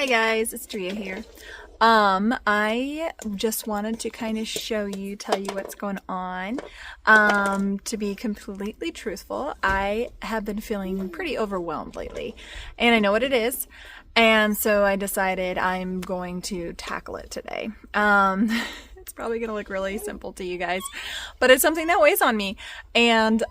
Guys, it's Drea here. I just wanted to kind of tell you what's going on. To be completely truthful, I have been feeling pretty overwhelmed lately, and I know what it is, and so I decided I'm going to tackle it today. It's probably gonna look really simple to you guys, but it's something that weighs on me, and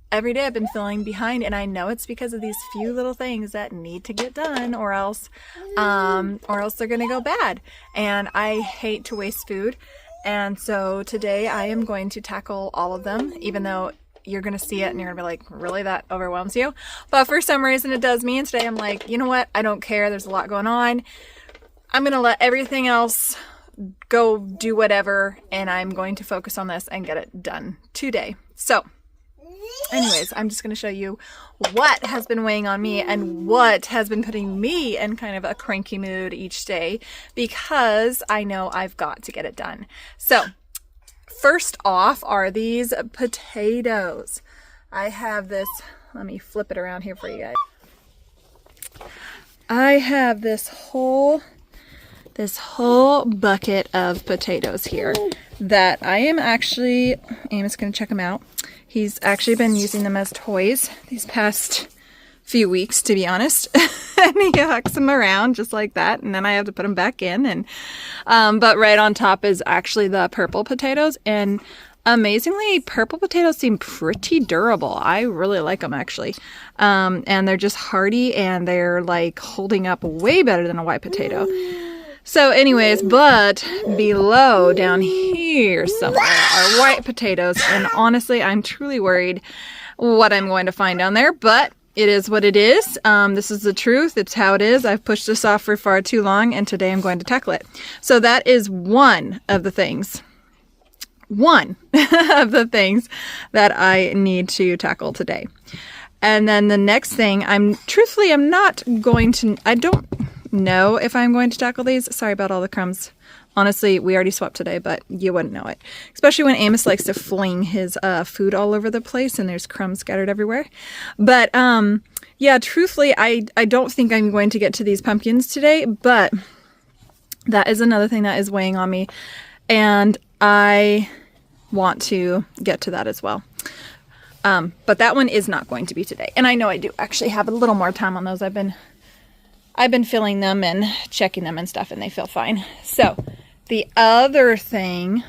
every day I've been feeling behind, and I know it's because of these few little things that need to get done, or else they're gonna go bad. And I hate to waste food, and so today I am going to tackle all of them, even though you're gonna see it and you're gonna be like, really, that overwhelms you? But for some reason it does me, and today I'm like, you know what, I don't care, there's a lot going on. I'm gonna let everything else go do whatever, and I'm going to focus on this and get it done today. So anyways, I'm just going to show you what has been weighing on me and what has been putting me in kind of a cranky mood each day, because I know I've got to get it done. So first off are these potatoes. I have this, let me flip it around here for you guys. I have this whole bucket of potatoes here that I am actually, Amos going to check them out. He's actually been using them as toys these past few weeks, to be honest. And he hucks them around just like that, and then I have to put them back in. And but right on top is actually the purple potatoes, and amazingly, purple potatoes seem pretty durable. I really like them, actually. And they're just hearty, and they're like holding up way better than a white potato. So anyways, but below down here somewhere are white potatoes, and honestly, I'm truly worried what I'm going to find down there, but it is what it is. This is the truth. It's how it is. I've pushed this off for far too long, and today I'm going to tackle it. So that is one of the things that I need to tackle today. And then the next thing, I don't know if I'm going to tackle these. Sorry about all the crumbs. Honestly, we already swept today, but you wouldn't know it. Especially when Amos likes to fling his food all over the place and there's crumbs scattered everywhere. But yeah, truthfully, I don't think I'm going to get to these pumpkins today, but that is another thing that is weighing on me, and I want to get to that as well. But that one is not going to be today. And I know I do actually have a little more time on those. I've been filling them and checking them and stuff, and they feel fine. So the other thing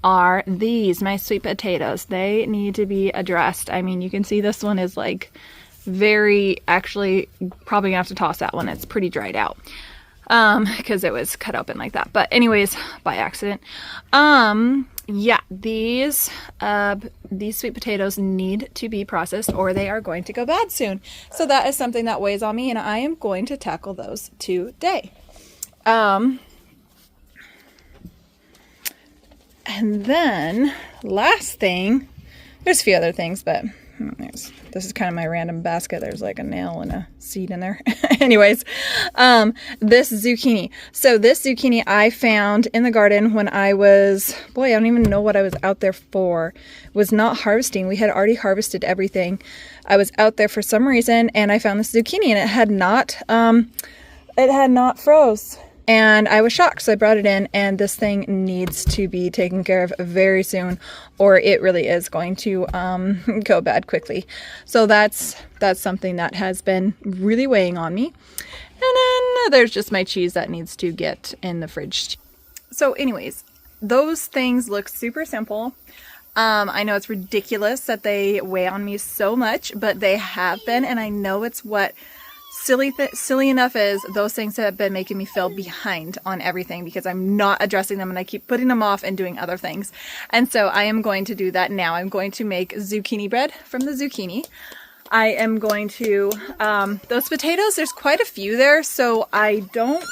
are these, my sweet potatoes. They need to be addressed. I mean, you can see this one is like actually probably gonna have to toss that one. It's pretty dried out. Because it was cut open like that. But anyways, by accident. Yeah, these sweet potatoes need to be processed, or they are going to go bad soon. So that is something that weighs on me, and I am going to tackle those today. And then last thing, there's a few other things, but this is kind of my random basket. There's like a nail and a seed in there. Anyways, this zucchini. So this zucchini I found in the garden when I was, I don't even know what I was out there for. Was not harvesting. We had already harvested everything. I was out there for some reason, and I found this zucchini, and it had not froze. And I was shocked, so I brought it in, and this thing needs to be taken care of very soon, or it really is going to go bad quickly. So that's something that has been really weighing on me. And then there's just my cheese that needs to get in the fridge. So anyways, those things look super simple. I know it's ridiculous that they weigh on me so much, but they have been, and I know it's what silly enough is those things have been making me feel behind on everything, because I'm not addressing them and I keep putting them off and doing other things. And so I am going to do that now. I'm going to make zucchini bread from the zucchini. I am going to, those potatoes, there's quite a few there, so I don't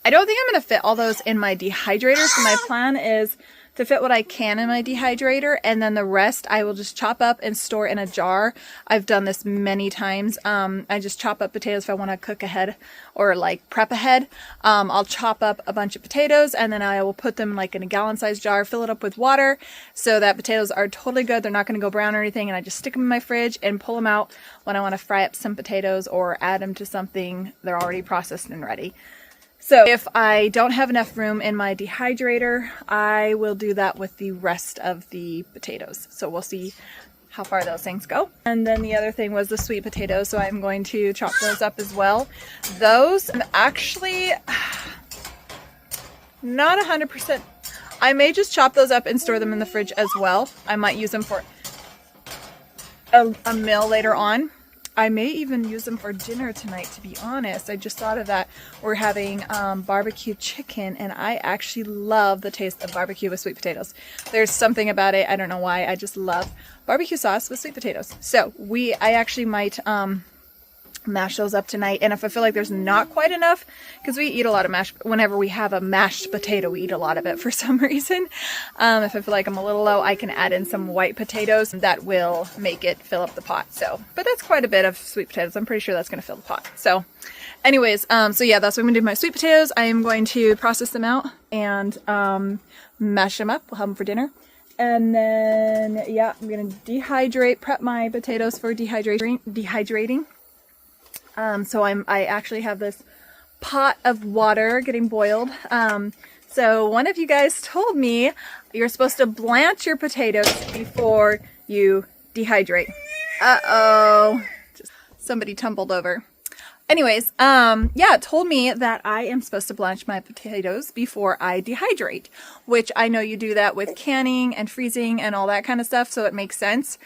think I'm going to fit all those in my dehydrator. So my plan is to fit what I can in my dehydrator, and then the rest I will just chop up and store in a jar. I've done this many times. I just chop up potatoes if I want to cook ahead or like prep ahead. I'll chop up a bunch of potatoes and then I will put them like in a gallon-sized jar, fill it up with water so that potatoes are totally good. They're not going to go brown or anything, and I just stick them in my fridge and pull them out when I want to fry up some potatoes or add them to something. They're already processed and ready. So if I don't have enough room in my dehydrator, I will do that with the rest of the potatoes. So we'll see how far those things go. And then the other thing was the sweet potatoes, so I'm going to chop those up as well. Those, I'm actually not 100%. I may just chop those up and store them in the fridge as well. I might use them for a meal later on. I may even use them for dinner tonight, to be honest. I just thought of that. We're having barbecue chicken, and I actually love the taste of barbecue with sweet potatoes. There's something about it. I don't know why. I just love barbecue sauce with sweet potatoes. So I actually might mash those up tonight. And if I feel like there's not quite enough, because we eat a lot of mashed, whenever we have a mashed potato, we eat a lot of it for some reason. If I feel like I'm a little low, I can add in some white potatoes. That will make it fill up the pot. So, but that's quite a bit of sweet potatoes. I'm pretty sure that's going to fill the pot. So anyways, so yeah, that's what I'm going to do with my sweet potatoes. I am going to process them out and mash them up. We'll have them for dinner. And then, yeah, I'm going to prep my potatoes for dehydrating. So I actually have this pot of water getting boiled. So one of you guys told me you're supposed to blanch your potatoes before you dehydrate. Uh-oh. Somebody tumbled over. Anyways, yeah, it told me that I am supposed to blanch my potatoes before I dehydrate, which I know you do that with canning and freezing and all that kind of stuff, so it makes sense.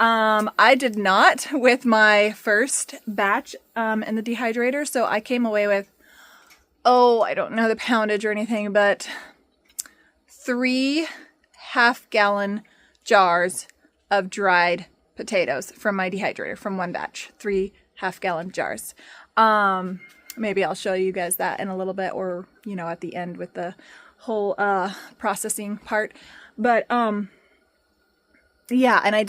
I did not with my first batch in the dehydrator, so I came away with, I don't know the poundage or anything, but 3 half-gallon jars of dried potatoes from my dehydrator from one batch. 3 half-gallon jars. Maybe I'll show you guys that in a little bit, or, you know, at the end with the whole processing part. But yeah, and I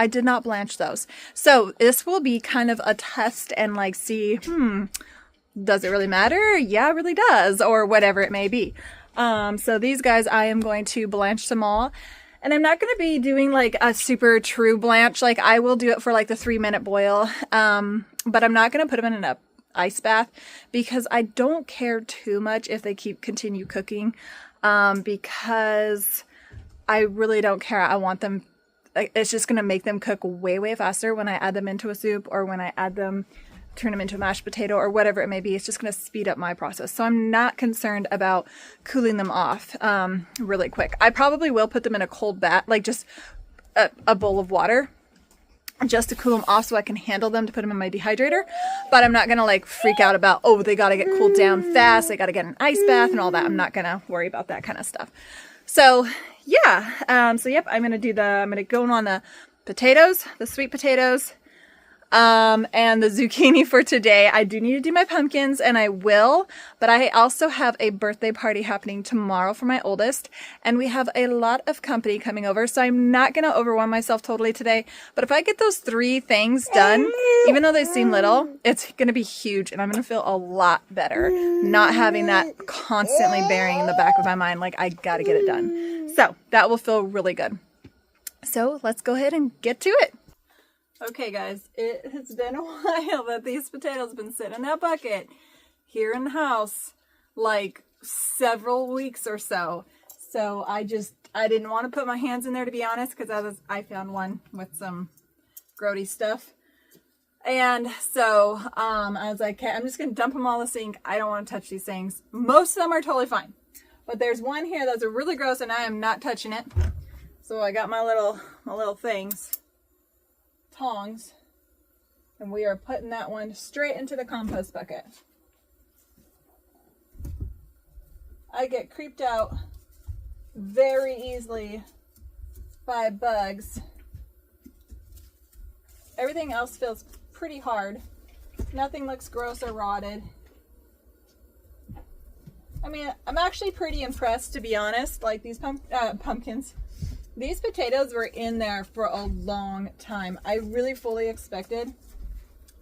did not blanch those. So this will be kind of a test and like see, does it really matter? Yeah, it really does, or whatever it may be. So these guys, I am going to blanch them all. And I'm not going to be doing like a super true blanch. Like I will do it for like the 3-minute boil. But I'm not going to put them in an ice bath because I don't care too much if they continue cooking. Because I really don't care. I want them, it's just going to make them cook way, way faster when I add them into a soup, or when I turn them into a mashed potato, or whatever it may be. It's just going to speed up my process. So I'm not concerned about cooling them off really quick. I probably will put them in a cold bath, like just a bowl of water, just to cool them off so I can handle them to put them in my dehydrator. But I'm not going to like freak out about, they got to get cooled down fast. They got to get an ice bath and all that. I'm not going to worry about that kind of stuff. So yeah, so yep, I'm going to go on the potatoes, the sweet potatoes, and the zucchini for today. I do need to do my pumpkins, and I will, but I also have a birthday party happening tomorrow for my oldest, and we have a lot of company coming over, so I'm not going to overwhelm myself totally today. But if I get those 3 things done, even though they seem little, it's going to be huge, and I'm going to feel a lot better not having that constantly bearing in the back of my mind, like I got to get it done. So that will feel really good. So let's go ahead and get to it. Okay guys, it has been a while that these potatoes have been sitting in that bucket here in the house, like several weeks or so. So I didn't want to put my hands in there, to be honest, because I found one with some grody stuff. And so I was like, okay, I'm just going to dump them all in the sink. I don't want to touch these things. Most of them are totally fine. But there's one here that's really gross, and I am not touching it. So I got my little things. Tongs, and we are putting that one straight into the compost bucket. I get creeped out very easily by bugs. Everything else feels pretty hard. Nothing looks gross or rotted. I mean, I'm actually pretty impressed, to be honest. Like these pumpkins, these potatoes were in there for a long time. I really fully expected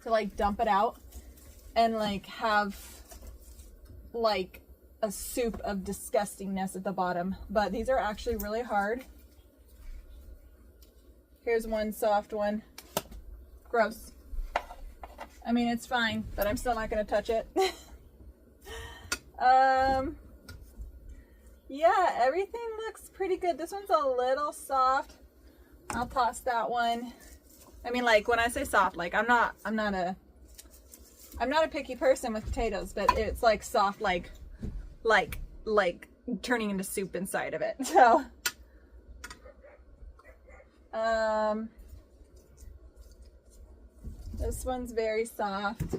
to like dump it out and like have like a soup of disgustingness at the bottom, but these are actually really hard. Here's one soft one. Gross. I mean, it's fine, but I'm still not going to touch it. Yeah, everything looks pretty good. This one's a little soft. I'll toss that one. I mean, like when I say soft, like I'm not a picky person with potatoes, but it's like soft, like turning into soup inside of it. So, this one's very soft.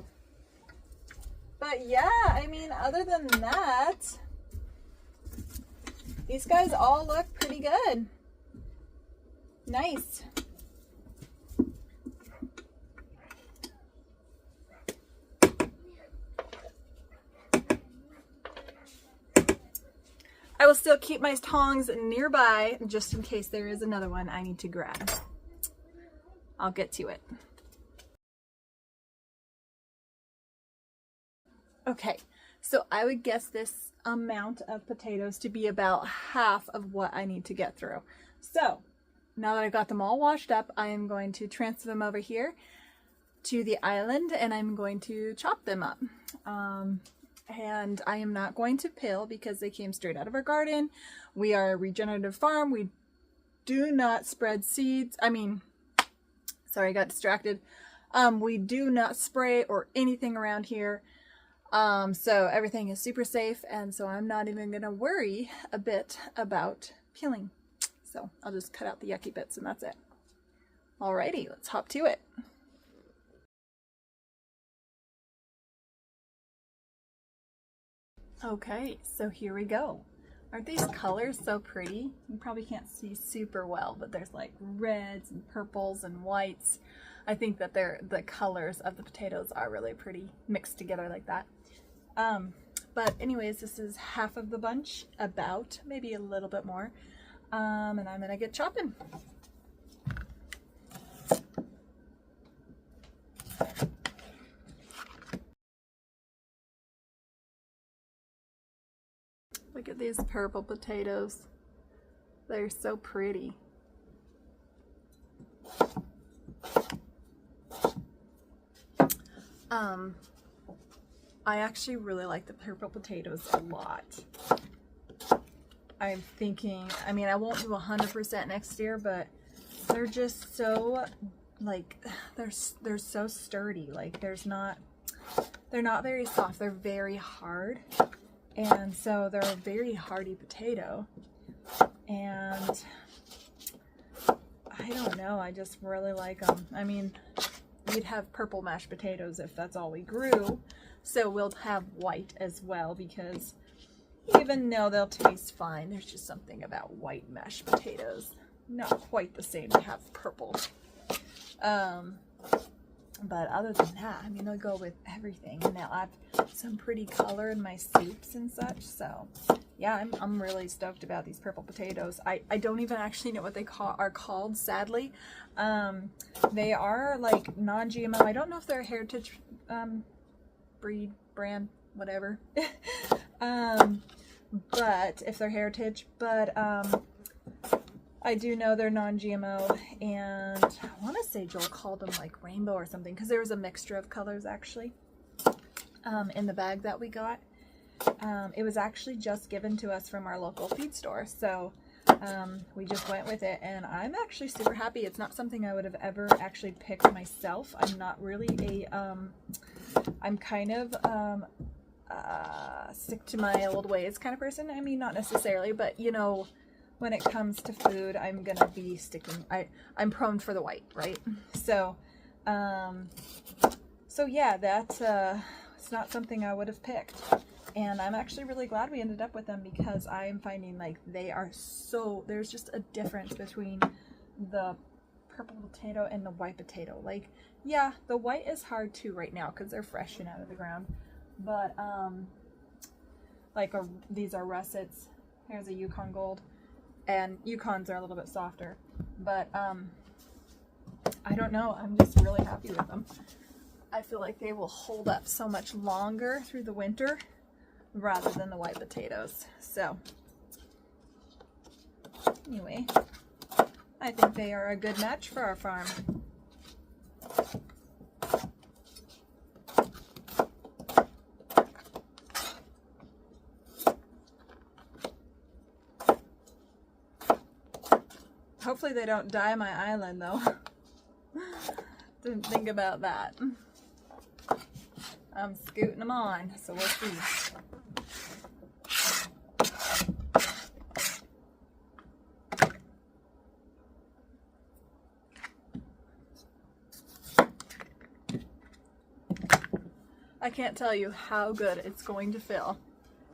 But yeah, I mean, other than that, these guys all look pretty good. Nice. I will still keep my tongs nearby just in case there is another one I need to grab. I'll get to it. Okay, so I would guess this amount of potatoes to be about half of what I need to get through. So now that I've got them all washed up, I am going to transfer them over here to the island and I'm going to chop them up. And I am not going to pill because they came straight out of our garden. We are a regenerative farm. We do not spread seeds. I mean, sorry, I got distracted. We do not spray or anything around here. So everything is super safe, and so I'm not even going to worry a bit about peeling. So I'll just cut out the yucky bits and that's it. Alrighty, let's hop to it. Okay, so here we go. Aren't these colors so pretty? You probably can't see super well, but there's like reds and purples and whites. I think that the colors of the potatoes are really pretty mixed together like that. But anyways, this is half of the bunch, about, maybe a little bit more. And I'm gonna get chopping. Look at these purple potatoes. They're so pretty. I actually really like the purple potatoes a lot. I'm thinking, I mean, I won't do 100% next year, but they're just so, like, they're so sturdy. Like, they're not very soft. They're very hard. And so they're a very hardy potato. And I don't know, I just really like them. I mean, we'd have purple mashed potatoes if that's all we grew. So we'll have white as well, because even though they'll taste fine, there's just something about white mashed potatoes. Not quite the same to have purple. But other than that, I mean, they'll go with everything. And they'll add some pretty color in my soups and such. So yeah, I'm really stoked about these purple potatoes. I don't even actually know what they are called, sadly. They are like non-GMO. I don't know if they're a heritage breed, brand, whatever. But if they're heritage, but I do know they're non-GMO, and I want to say Joel called them like rainbow or something, because there was a mixture of colors actually in the bag that we got. It was actually just given to us from our local feed store, so we just went with it, and I'm actually super happy. It's not something I would have ever actually picked myself. I'm not really a I'm kind of stick to my old ways kind of person. I mean, not necessarily, but you know, when it comes to food, I'm gonna be sticking, I'm prone for the white, right? So so yeah, that's it's not something I would have picked. And I'm actually really glad we ended up with them, because I'm finding like they are so, there's just a difference between the purple potato and the white potato. Like, yeah, the white is hard too right now because they're fresh and out of the ground. But like these are russets. Here's a Yukon Gold, and Yukons are a little bit softer, but I don't know, I'm just really happy with them. I feel like they will hold up so much longer through the winter rather than the white potatoes. So anyway, I think they are a good match for our farm. Hopefully they don't die my island though. Didn't think about that. I'm scooting them on, so we'll see. I can't tell you how good it's going to feel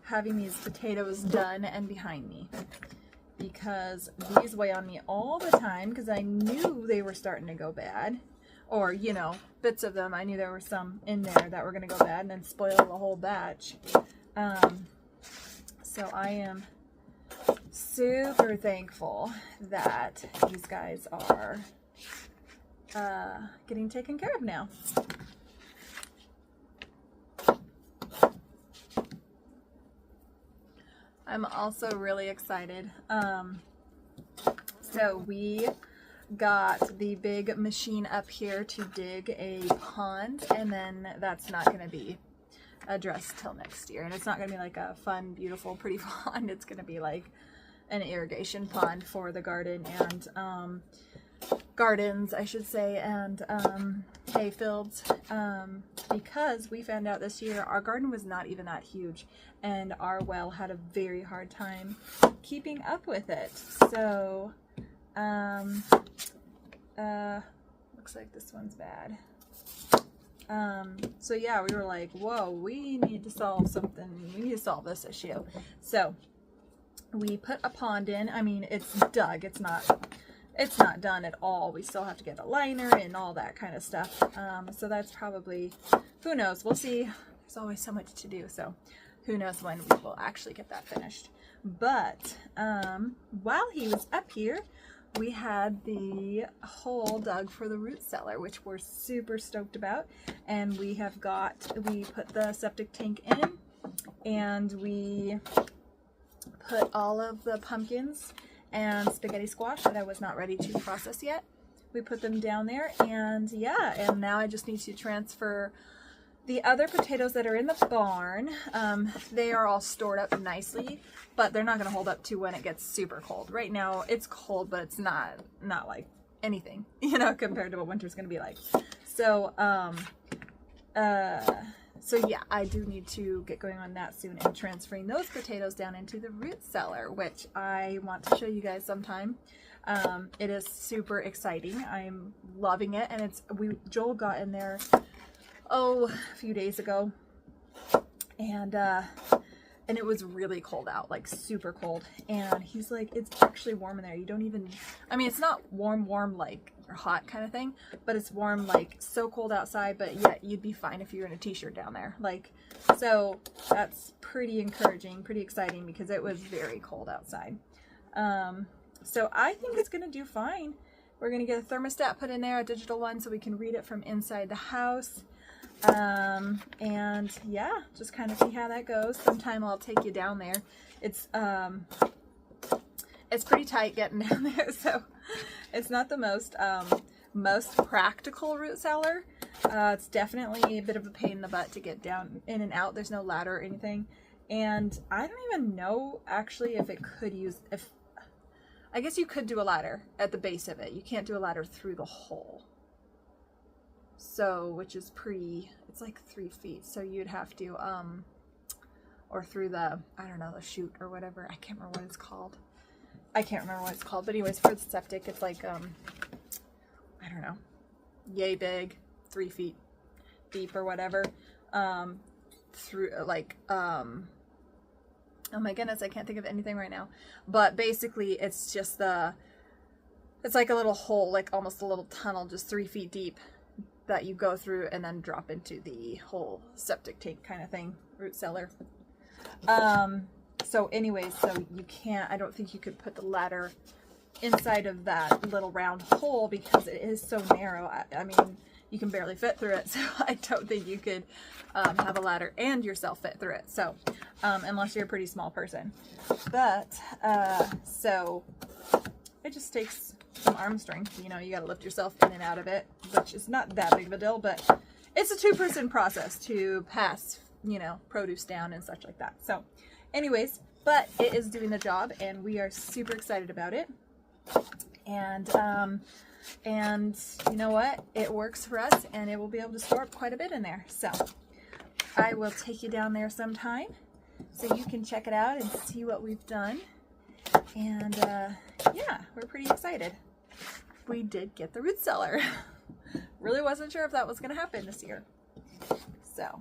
having these potatoes done and behind me, because these weigh on me all the time because I knew they were starting to go bad, or you know, bits of them. I knew there were some in there that were going to go bad and then spoil the whole batch. So I am super thankful that these guys are getting taken care of now. I'm also really excited. So we got the big machine up here to dig a pond, and then that's not going to be addressed till next year. And it's not going to be like a fun, beautiful, pretty pond. It's going to be like an irrigation pond for the garden and gardens, I should say, and hay fields, because we found out this year our garden was not even that huge, and our well had a very hard time keeping up with it. So looks like this one's bad. So yeah, we were like, whoa, we need to solve something. We need to solve this issue. So we put a pond in. I mean, it's dug. It's not done at all. We still have to get a liner and all that kind of stuff. So that's probably, who knows? We'll see. There's always so much to do. So who knows when we will actually get that finished. But while he was up here, we had the hole dug for the root cellar, which we're super stoked about. And we put the septic tank in, and we put all of the pumpkins and spaghetti squash that I was not ready to process yet. We put them down there, and yeah, and now I just need to transfer the other potatoes that are in the barn. They are all stored up nicely, but they're not going to hold up to when it gets super cold. Right now it's cold, but it's not like anything, you know, compared to what winter's going to be like. So, so yeah, I do need to get going on that soon and transferring those potatoes down into the root cellar, which I want to show you guys sometime. It is super exciting. I'm loving it, and Joel got in there a few days ago, and it was really cold out, like super cold, and he's like, it's actually warm in there. You don't even, I mean, it's not warm like or hot kind of thing, but it's warm, like so cold outside, but yet you'd be fine if you're in a t-shirt down there. Like, so that's pretty encouraging, pretty exciting, because it was very cold outside. So I think it's gonna do fine. We're gonna get a thermostat put in there, a digital one, so we can read it from inside the house. And yeah, just kind of see how that goes. Sometime I'll take you down there. It's pretty tight getting down there, so it's not the most practical root cellar. It's definitely a bit of a pain in the butt to get down in and out. There's no ladder or anything, and I don't even know actually if it could use, I guess you could do a ladder at the base of it. You can't do a ladder through the hole. So, which is it's like 3 feet. So you'd have to, or through the, I don't know, the chute or whatever. I can't remember what it's called. But anyways, for the septic, it's like, I don't know, yay big, 3 feet deep or whatever. Through like, oh my goodness, I can't think of anything right now. But basically, it's just it's like a little hole, like almost a little tunnel, just 3 feet deep, that you go through and then drop into the whole septic tank kind of thing, root cellar. So anyways, so you can't, I don't think you could put the ladder inside of that little round hole because it is so narrow. I mean, you can barely fit through it, so I don't think you could have a ladder and yourself fit through it. So unless you're a pretty small person. But so it just takes some arm strength. You know, you got to lift yourself in and out of it, which is not that big of a deal, but it's a 2-person process to pass, you know, produce down and such like that. So anyways, but it is doing the job and we are super excited about it. And you know what? It works for us and it will be able to store up quite a bit in there. So I will take you down there sometime so you can check it out and see what we've done. And yeah, we're pretty excited. We did get the root cellar. Really wasn't sure if that was going to happen this year. So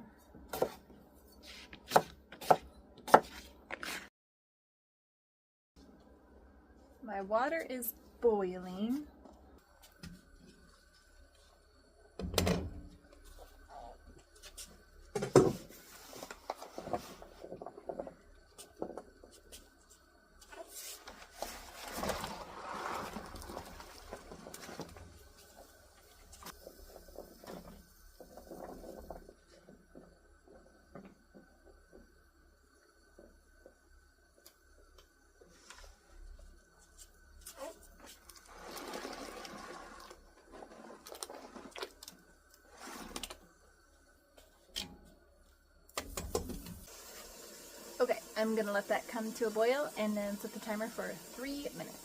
my water is boiling. Okay, I'm gonna let that come to a boil and then set the timer for 3 minutes.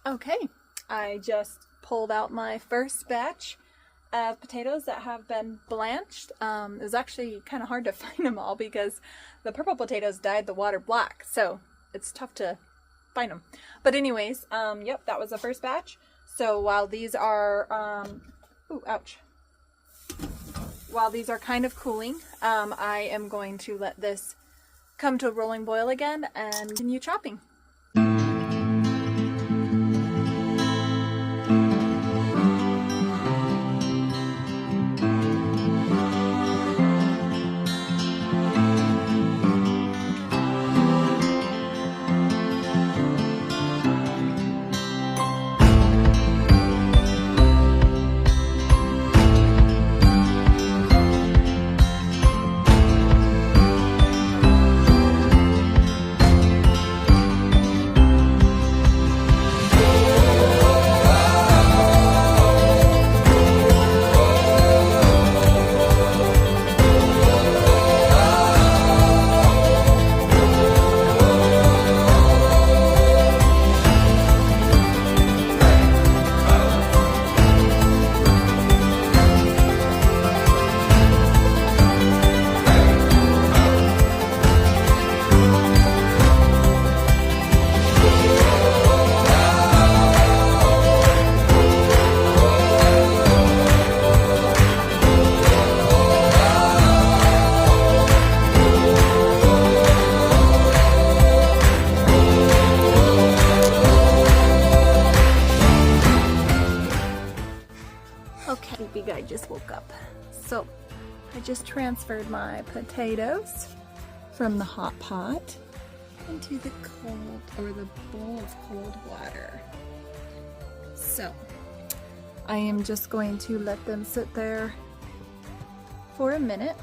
Okay, I just pulled out my first batch of potatoes that have been blanched. It was actually kind of hard to find them all because the purple potatoes dyed the water black, so it's tough to find them. But anyways, yep, that was the first batch. So while these are, ooh, ouch. While these are kind of cooling, I am going to let this come to a rolling boil again and continue chopping. Sleepy guy just woke up. So I just transferred my potatoes from the hot pot into the cold, or the bowl of cold water. So I am just going to let them sit there for a minute.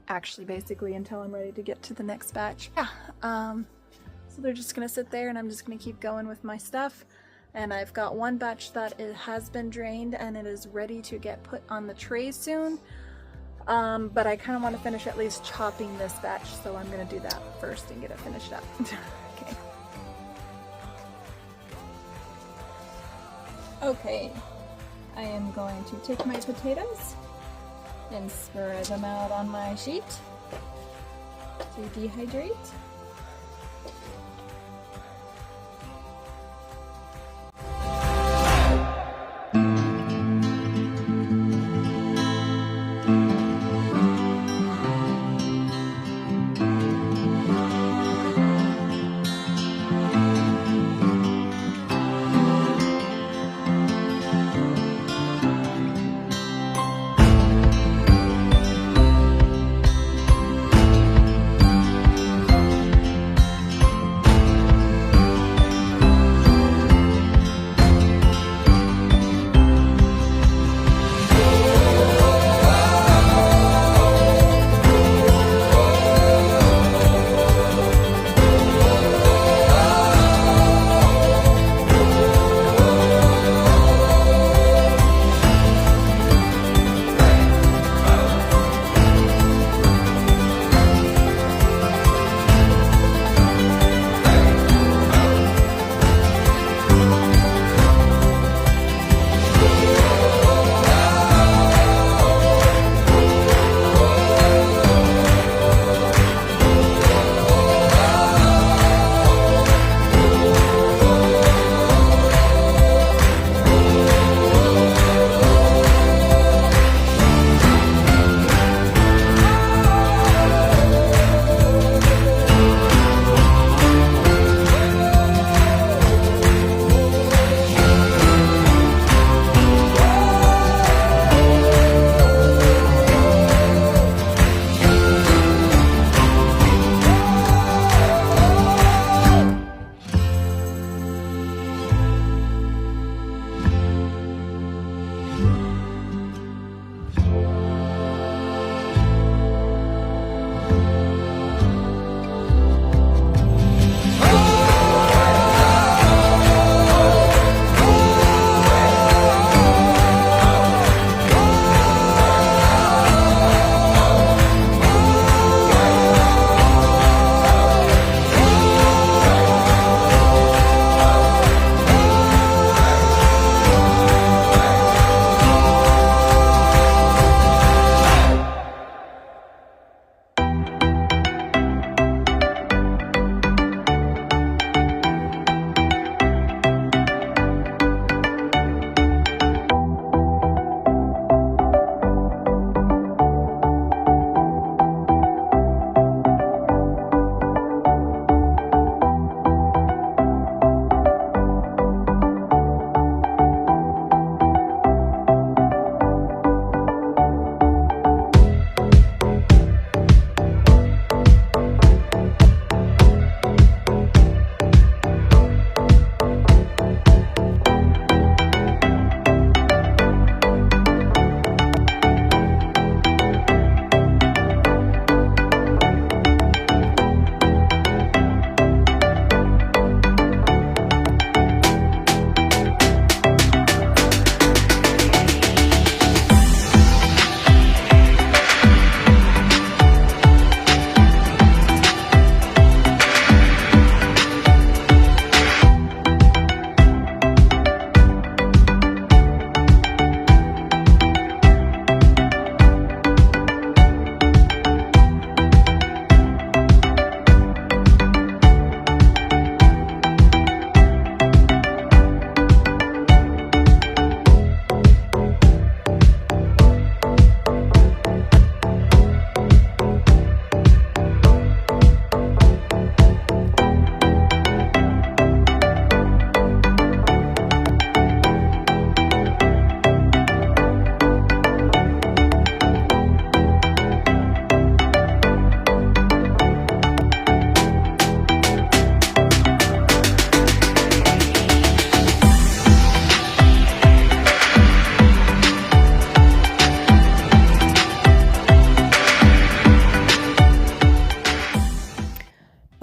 Actually, basically until I'm ready to get to the next batch. Yeah, so they're just gonna sit there and I'm just gonna keep going with my stuff. And I've got one batch that it has been drained and it is ready to get put on the tray soon. But I kind of want to finish at least chopping this batch, so I'm gonna do that first and get it finished up. Okay. Okay, I am going to take my potatoes and spread them out on my sheet to dehydrate.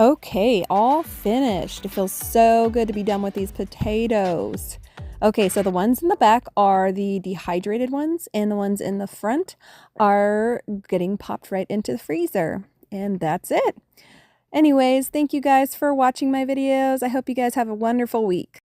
Okay, all finished. It feels so good to be done with these potatoes. Okay, so the ones in the back are the dehydrated ones, and the ones in the front are getting popped right into the freezer. And that's it. Anyways, thank you guys for watching my videos. I hope you guys have a wonderful week.